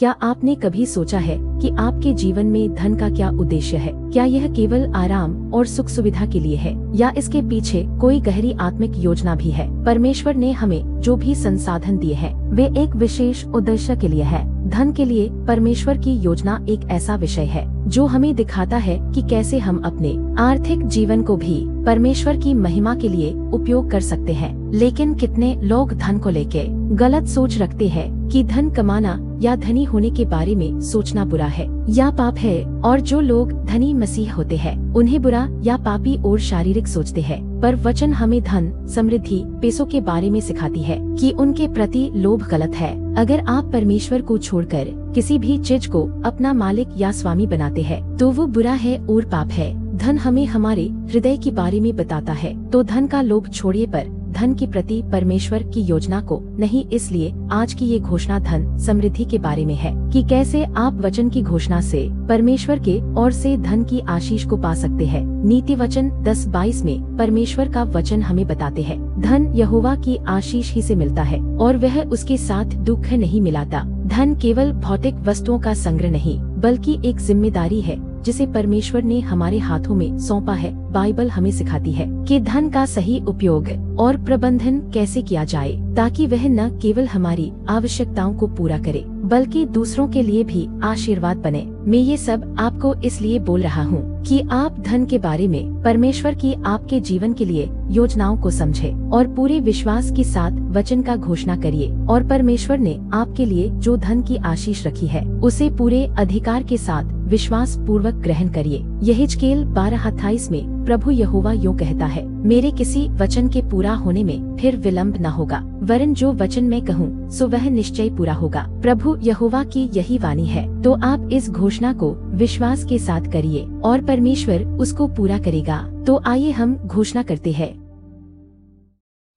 क्या आपने कभी सोचा है कि आपके जीवन में धन का क्या उद्देश्य है? क्या यह केवल आराम और सुख सुविधा के लिए है या इसके पीछे कोई गहरी आत्मिक योजना भी है? परमेश्वर ने हमें जो भी संसाधन दिए हैं वे एक विशेष उद्देश्य के लिए है। धन के लिए परमेश्वर की योजना एक ऐसा विषय है जो हमें दिखाता है कि कैसे हम अपने आर्थिक जीवन को भी परमेश्वर की महिमा के लिए उपयोग कर सकते हैं। लेकिन कितने लोग धन को लेके गलत सोच रखते हैं कि धन कमाना या धनी होने के बारे में सोचना बुरा है या पाप है, और जो लोग धनी मसीह होते हैं उन्हें बुरा या पापी और शारीरिक सोचते हैं। पर वचन हमें धन, समृद्धि, पैसों के बारे में सिखाती है कि उनके प्रति लोभ गलत है। अगर आप परमेश्वर को छोड़कर किसी भी चीज को अपना मालिक या स्वामी बनाते हैं तो वो बुरा है और पाप है। धन हमें हमारे हृदय के बारे में बताता है। तो धन का लोभ छोड़िए, पर धन के प्रति परमेश्वर की योजना को नहीं। इसलिए आज की ये घोषणा धन समृद्धि के बारे में है कि कैसे आप वचन की घोषणा से परमेश्वर के ओर से धन की आशीष को पा सकते हैं। नीति वचन 10:22 में परमेश्वर का वचन हमें बताते हैं, धन यहोवा की आशीष ही से मिलता है और वह उसके साथ दुख नहीं मिलाता। धन केवल भौतिक वस्तुओं का संग्रह नहीं बल्कि एक जिम्मेदारी है जिसे परमेश्वर ने हमारे हाथों में सौंपा है। बाइबल हमें सिखाती है कि धन का सही उपयोग और प्रबंधन कैसे किया जाए ताकि वह न केवल हमारी आवश्यकताओं को पूरा करे बल्कि दूसरों के लिए भी आशीर्वाद बने। मैं ये सब आपको इसलिए बोल रहा हूँ कि आप धन के बारे में परमेश्वर की आपके जीवन के लिए योजनाओं को समझें और पूरे विश्वास के साथ वचन का घोषणा करिए। और परमेश्वर ने आपके लिए जो धन की आशीष रखी है उसे पूरे अधिकार के साथ विश्वास पूर्वक ग्रहण करिए। यहेजकेल 12:28 में प्रभु यहोवा यूं कहता है, मेरे किसी वचन के पूरा होने में फिर विलंब न होगा, वरन जो वचन मैं कहूँ सो वह निश्चय पूरा होगा। प्रभु यहोवा की यही वाणी है। तो आप इस घोषणा को विश्वास के साथ करिए और परमेश्वर उसको पूरा करेगा। तो आइए हम घोषणा करते हैं,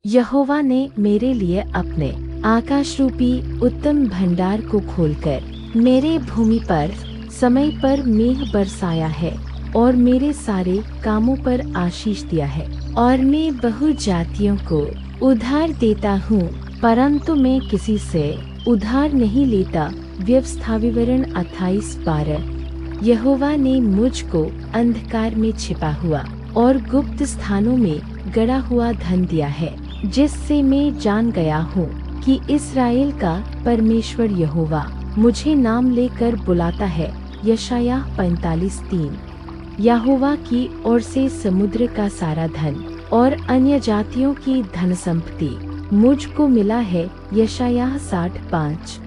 यहोवा ने मेरे लिए अपने आकाश रूपी उत्तम भंडार को खोलकर मेरे भूमि पर समय पर मेघ बरसाया है और मेरे सारे कामों पर आशीष दिया है। और मैं बहु जातियों को उधार देता हूँ, परंतु मैं किसी से उधार नहीं लेता। व्यवस्था विवरण 28:12। यहोवा ने मुझको अंधकार में छिपा हुआ और गुप्त स्थानों में गड़ा हुआ धन दिया है, जिससे मैं जान गया हूँ कि इस्राएल का परमेश्वर यहोवा मुझे नाम लेकर बुलाता है। यशायाह 45:3। यहोवा की ओर से समुद्र का सारा धन और अन्य जातियों की धन संपत्ति मुझको मिला है। यशायाह 60:5।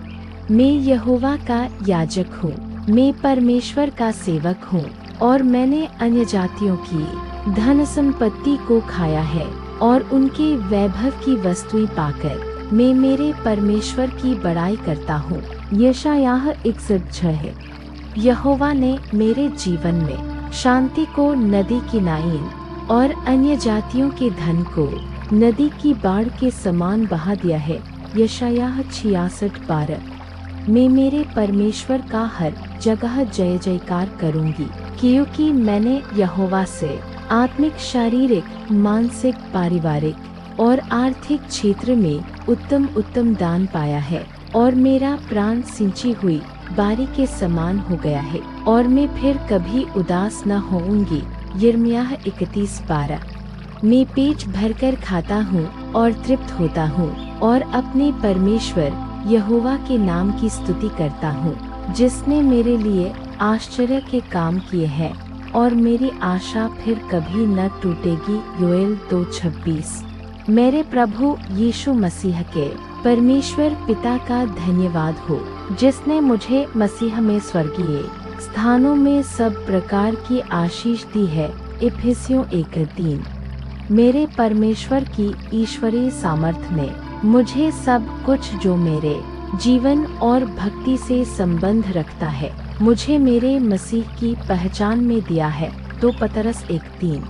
मैं यहोवा का याजक हूँ, मैं परमेश्वर का सेवक हूँ और मैंने अन्य जातियों की धन संपत्ति को खाया है और उनके वैभव की वस्तुएं पाकर मैं मेरे परमेश्वर की बड़ाई करता हूँ। यशायाह 61:6। यहोवा ने मेरे जीवन में शांति को नदी की नाइन और अन्य जातियों के धन को नदी की बाढ़ के समान बहा दिया है। यशायाह 66:12। मैं मेरे परमेश्वर का हर जगह जय जयकार करूंगी, क्योंकि मैंने यहोवा से आत्मिक, शारीरिक, मानसिक, पारिवारिक और आर्थिक क्षेत्र में उत्तम उत्तम दान पाया है और मेरा प्राण सिंची हुई बारी के समान हो गया है और मैं फिर कभी उदास न होऊंगी। यिर्मयाह 31:12। मैं पेट भरकर खाता हूँ और तृप्त होता हूँ और अपने परमेश्वर यहोवा के नाम की स्तुति करता हूँ, जिसने मेरे लिए आश्चर्य के काम किए हैं और मेरी आशा फिर कभी न टूटेगी। योएल 2:26। मेरे प्रभु यीशु मसीह के परमेश्वर पिता का धन्यवाद हो, जिसने मुझे मसीह में स्वर्गीय स्थानों में सब प्रकार की आशीष दी है। इफिसियों 1:3। मेरे परमेश्वर की ईश्वरीय सामर्थ्य ने मुझे सब कुछ जो मेरे जीवन और भक्ति से संबंध रखता है मुझे मेरे मसीह की पहचान में दिया है। तो पतरस 1:3।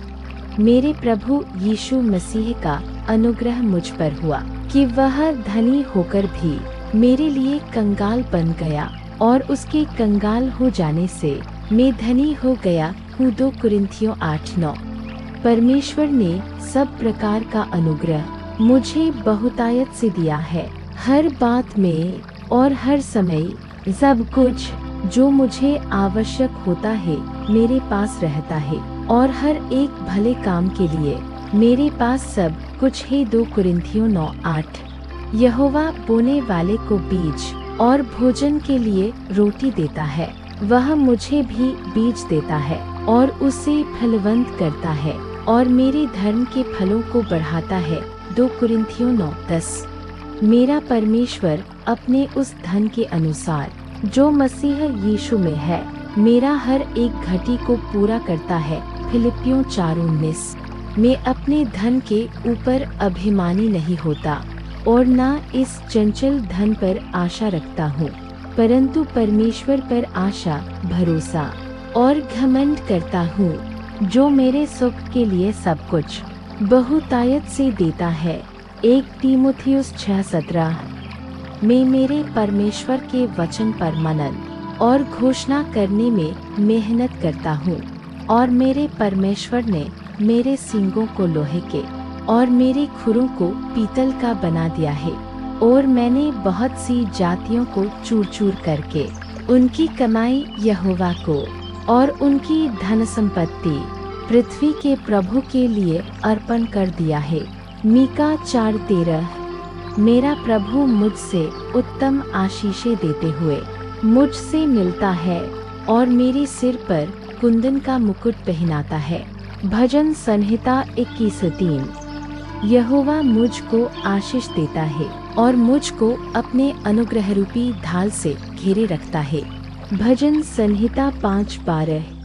मेरे प्रभु यीशु मसीह का अनुग्रह मुझ पर हुआ कि वह धनी होकर भी मेरे लिए कंगाल बन गया और उसके कंगाल हो जाने से मैं धनी हो गया हूँ। 2 कुरिन्थियों 8:9। परमेश्वर ने सब प्रकार का अनुग्रह मुझे बहुतायत से दिया है, हर बात में और हर समय सब कुछ जो मुझे आवश्यक होता है मेरे पास रहता है, और हर एक भले काम के लिए मेरे पास सब कुछ है। 2 कुरिन्थियों 9:8। यहोवा बोने वाले को बीज और भोजन के लिए रोटी देता है। वह मुझे भी बीज देता है और उसे फलवंत करता है और मेरे धर्म के फलों को बढ़ाता है। 2 कुरिन्थियों 9:10। मेरा परमेश्वर अपने उस धन के अनुसार जो मसीह यीशु में है मेरा हर एक घटी को पूरा करता है। फिलिप्पियों 4:19। मैं अपने धन के ऊपर अभिमानी नहीं होता और न इस चंचल धन पर आशा रखता हूँ, परंतु परमेश्वर पर आशा, भरोसा और घमंड करता हूँ, जो मेरे सुख के लिए सब कुछ बहुतायत से देता है। 1 तीमुथियुस 6:17। मैं मेरे परमेश्वर के वचन पर मनन और घोषणा करने में मेहनत करता हूँ, और मेरे परमेश्वर ने मेरे सींगों को लोहे के और मेरे खुरों को पीतल का बना दिया है, और मैंने बहुत सी जातियों को चूर चूर करके उनकी कमाई यहोवा को और उनकी धन संपत्ति पृथ्वी के प्रभु के लिए अर्पण कर दिया है। मीका 4:13। मेरा प्रभु मुझसे उत्तम आशीषें देते हुए मुझसे मिलता है और मेरे सिर पर कुंदन का मुकुट पहनाता है। भजन संहिता 21:3। यहोवा मुझको आशीष देता है और मुझको अपने अनुग्रह रूपी ढाल से घेरे रखता है। भजन संहिता 5:12।